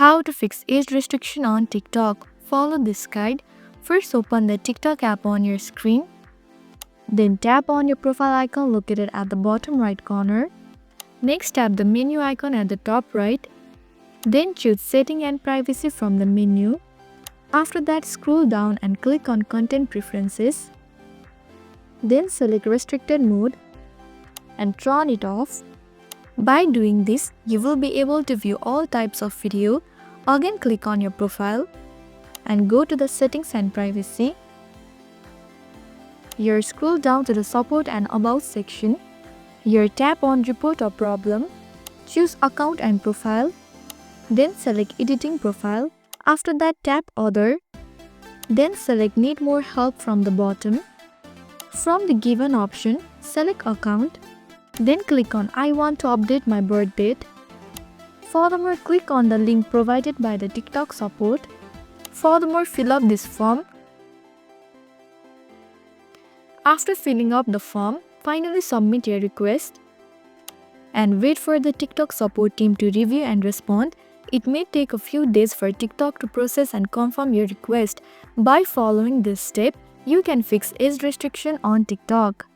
How to fix age restriction on TikTok. Follow this guide. First, open the TikTok app on your screen. Then tap on your profile icon located at the bottom right corner. Next, tap the menu icon at the top right. Then choose Setting and Privacy from the menu. After that, scroll down and click on Content Preferences. Then select Restricted Mode and turn it off. By doing this, you will be able to view all types of video. Again, click on your profile and go to the Settings and Privacy. Here, scroll down to the Support and About section. Here, tap on Report a Problem. Choose Account and Profile. Then select Editing Profile. After that, tap Other. Then select Need More Help from the bottom. From the given option, select Account. Then click on I want to update my birth date. Furthermore, click on the link provided by the TikTok support. Furthermore, fill up this form. After filling up the form, finally submit your request and wait for the TikTok support team to review and respond. It may take a few days for TikTok to process and confirm your request. By following this step, you can fix age restriction on TikTok.